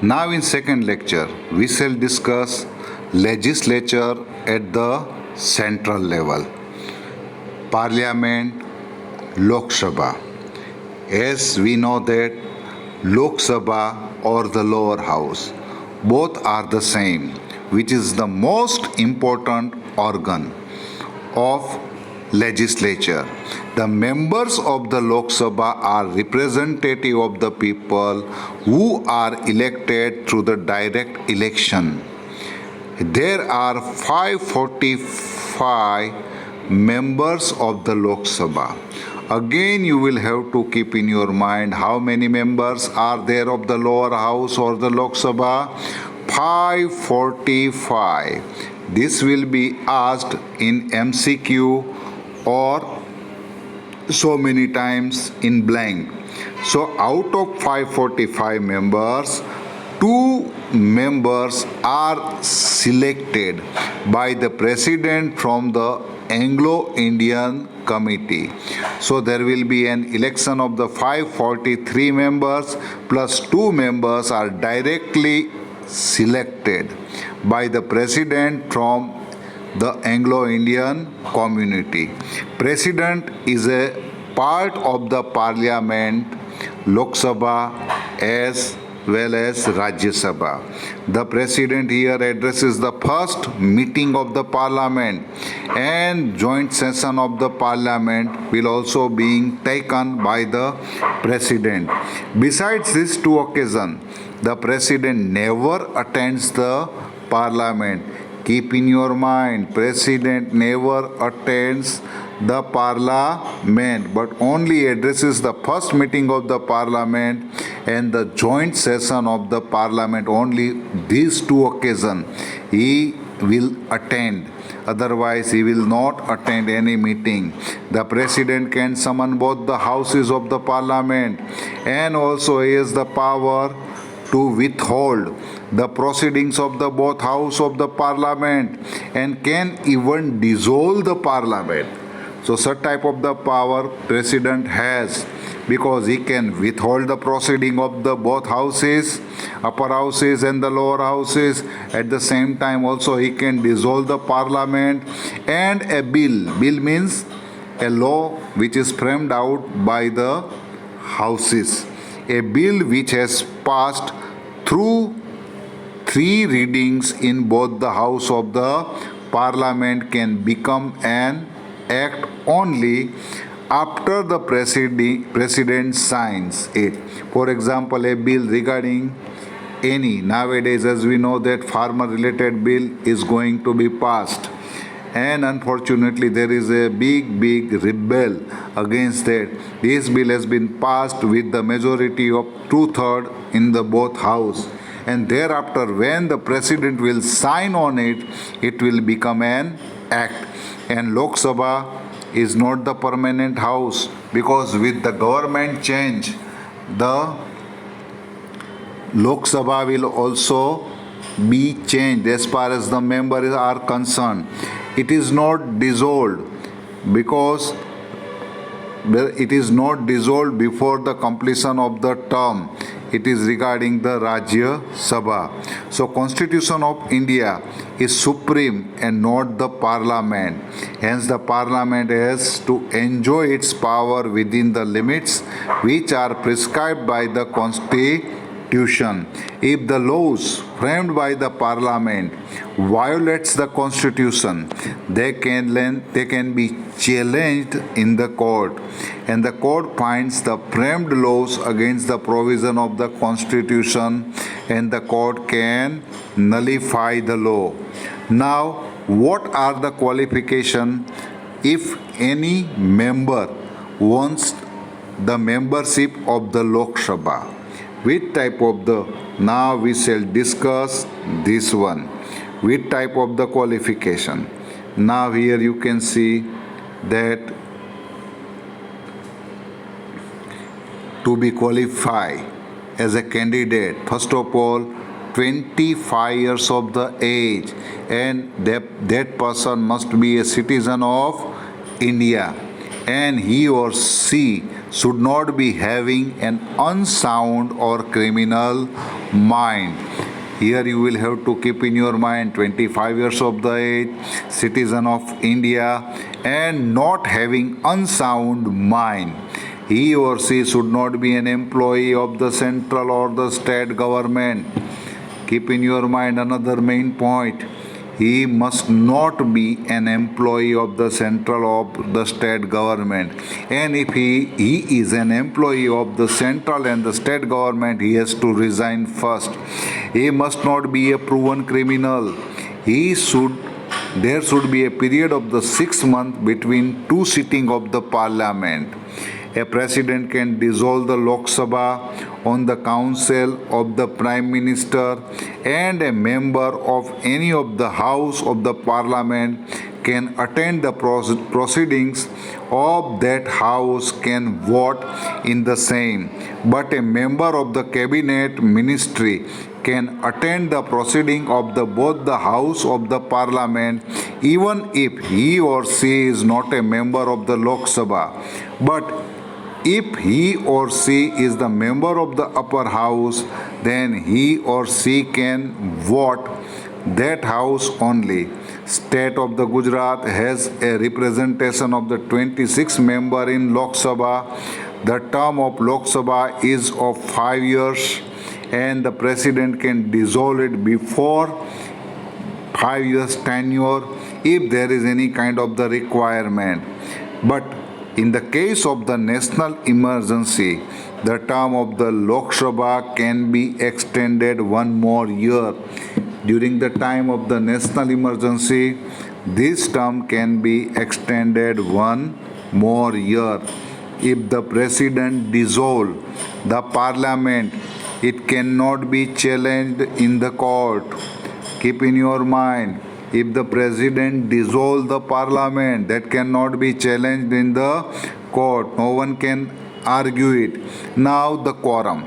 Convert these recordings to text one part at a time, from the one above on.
Now in second lecture, we shall discuss legislature at the central level. Parliament, Lok Sabha. As we know that Lok Sabha or the lower house, both are the same, which is the most important organ of legislature. The members of the Lok Sabha are representative of the people who are elected through the direct election. There are 545 members of the Lok Sabha. Again, you will have to keep in your mind how many members are there of the lower house or the Lok Sabha. 545. This will be asked in MCQ or so many times in blank. So out of 545 members, 2 members are selected by the president from the Anglo-Indian Committee. So there will be an election of the 543 members plus 2 members are directly selected by the president from the Anglo-Indian community. President is a part of the parliament, Lok Sabha as well as Rajya Sabha. The president here addresses the first meeting of the parliament, and joint session of the parliament will also be taken by the president. Besides these 2 occasions, the president never attends the parliament. Keep in your mind, president never attends the parliament but only addresses the first meeting of the parliament and the joint session of the parliament. Only these 2 occasions he will attend. Otherwise, he will not attend any meeting. The president can summon both the houses of the parliament, and also he has the power to withhold the proceedings of the both house of the parliament and can even dissolve the parliament. So such type of the power president has, because he can withhold the proceeding of the both houses, upper houses and the lower houses. At the same time also he can dissolve the parliament. And a bill means a law which is framed out by the houses. A bill which has passed through 3 readings in both the house of the parliament can become an act only after the president signs it. For example, a bill regarding any, nowadays as we know that farmer related bill is going to be passed, and unfortunately there is a big rebel against that. This bill has been passed with the majority of 2/3 in the both house, and thereafter when the president will sign on it, it will become an act. And Lok Sabha is not the permanent house, because with the government change, the Lok Sabha will also be changed as far as the members are concerned. It is not dissolved, because it is not dissolved before the completion of the term. It is regarding the Rajya Sabha. So Constitution of India is supreme and not the parliament. Hence the parliament has to enjoy its power within the limits which are prescribed by the Constitution. If the laws framed by the parliament violates the Constitution, they can be challenged in the court, and the court finds the framed laws against the provision of the Constitution, and the court can nullify the law. Now, what are the qualifications if any member wants the membership of the Lok Sabha? Which type of the, now we shall discuss this one. Which type of the qualification? Now here you can see that to be qualified as a candidate, first of all, 25 years of the age, and that person must be a citizen of India, and he or she should not be having an unsound or criminal mind. Here you will have to keep in your mind 25 years of the age, citizen of India, and not having unsound mind. He or she should not be an employee of the central or the state government. Keep in your mind another main point. He must not be an employee of the central or the state government. And if he is an employee of the central and the state government, he has to resign first. He must not be a proven criminal. There should be a period of the 6 months between two sitting of the parliament. A president can dissolve the Lok Sabha on the counsel of the Prime Minister, and a member of any of the House of the Parliament can attend the proceedings of that House, can vote in the same. But a member of the Cabinet Ministry can attend the proceeding of both the House of the Parliament, even if he or she is not a member of the Lok Sabha. But if he or she is the member of the upper house, then he or she can vote that house only. State of the Gujarat has a representation of the 26 member in Lok Sabha. The term of Lok Sabha is of 5 years, and the president can dissolve it before 5 years tenure if there is any kind of the requirement. But in the case of the national emergency, the term of the Lok Sabha can be extended 1 more year. During the time of the national emergency, this term can be extended 1 more year. If the president dissolve the parliament, it cannot be challenged in the court. Keep in your mind, if the president dissolve the parliament, that cannot be challenged in the court. No one can argue it. Now the quorum.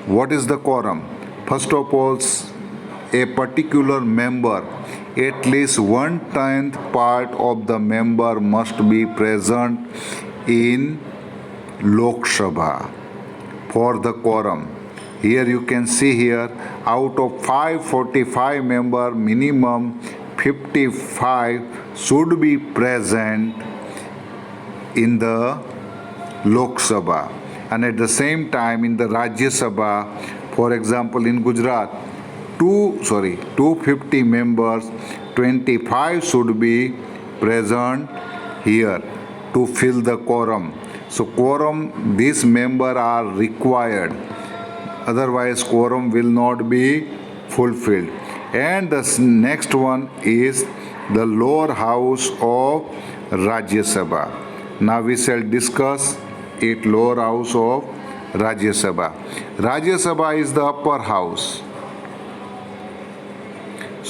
What is the quorum? First of all, a particular member, at least 1/10 part of the member must be present in Lok Sabha for the quorum. Here you can see here, out of 545 member, minimum 55 should be present in the Lok Sabha. And at the same time in the Rajya Sabha, for example in Gujarat, 250 members, 25 should be present here to fill the quorum. So quorum, these members are required. Otherwise, quorum will not be fulfilled. And the next one is the lower house of Rajya Sabha. Now we shall discuss it, lower house of Rajya Sabha. Rajya Sabha is the upper house.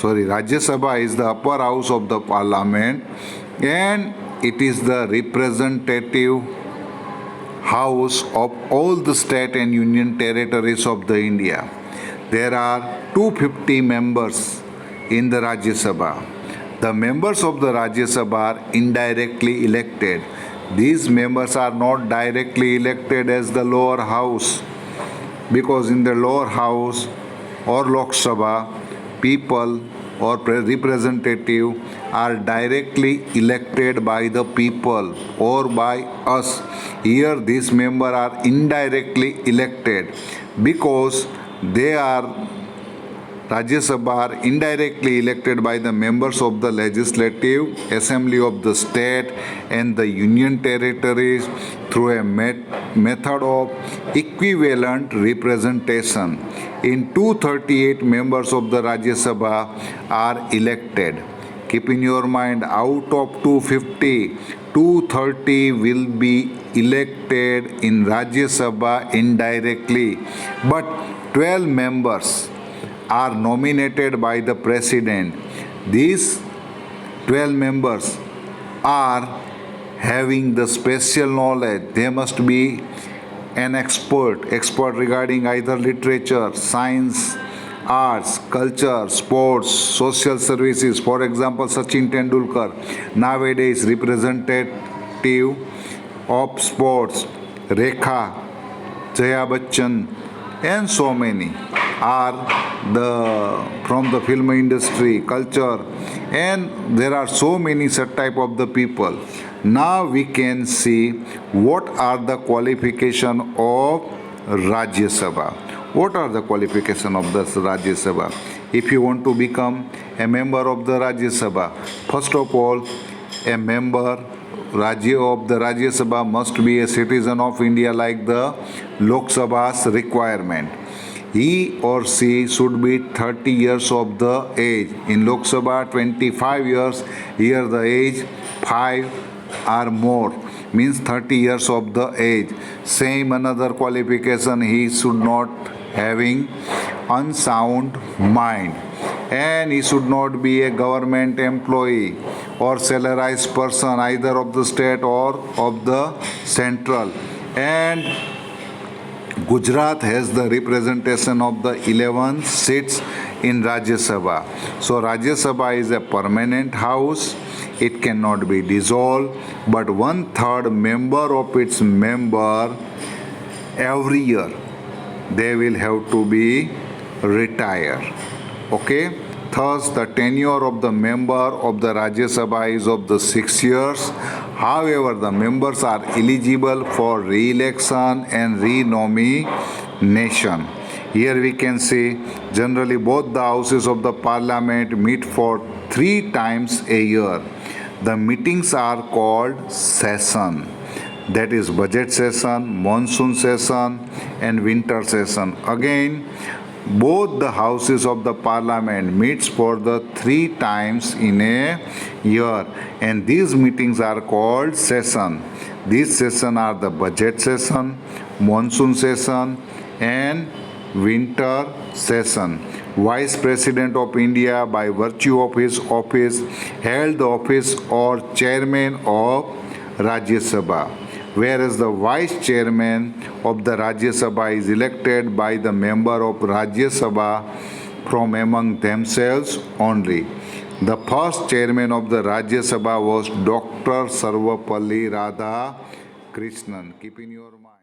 Rajya Sabha is the upper house of the parliament, and it is the representative house of all the state and union territories of the India. There are 250 members in the Rajya Sabha. The members of the Rajya Sabha are indirectly elected. These members are not directly elected as the lower house, because in the lower house or Lok Sabha, people or representative are directly elected by the people or by us. Here these members are indirectly elected because they are Rajya Sabha are indirectly elected by the members of the Legislative Assembly of the state and the union territories through a method of equivalent representation. In 238 members of the Rajya Sabha are elected. Keep in your mind, out of 250, 230 will be elected in Rajya Sabha indirectly, but 12 members are nominated by the president. These 12 members are having the special knowledge. They must be an expert regarding either literature, science, arts, culture, sports, social services. For example, Sachin Tendulkar, nowadays representative of sports, Rekha, Jaya Bachchan, and so many are from the film industry, culture, and there are so many such type of the people. Now we can see what are the qualification of Rajya Sabha. What are the qualification of the Rajya Sabha? If you want to become a member of the Rajya Sabha, first of all, a member of the Rajya Sabha must be a citizen of India like the Lok Sabha's requirement. He or she should be 30 years of the age. In Lok Sabha, 25 years. Here the age 5 or more means 30 years of the age. Same another qualification, he should not having unsound mind, and he should not be a government employee or salarized person either of the state or of the central. And Gujarat has the representation of the 11 seats in Rajya Sabha. So Rajya Sabha is a permanent house. It cannot be dissolved, but 1/3 member of its member every year they will have to be retired. Okay? Thus, the tenure of the member of the Rajya Sabha is of the 6 years. However, the members are eligible for re-election and renomination. Here we can see generally both the houses of the parliament meet for 3 times a year. The meetings are called session. That is budget session, monsoon session, and winter session. Again, both the houses of the parliament meets for the 3 times in a year, and these meetings are called session. These sessions are the budget session, monsoon session, and winter session. Vice President of India, by virtue of his office, held the office or chairman of Rajya Sabha, whereas the vice chairman of the Rajya Sabha is elected by the member of Rajya Sabha from among themselves only. The first chairman of the Rajya Sabha was Dr. Sarvapalli Radhakrishnan. Keep in your mind.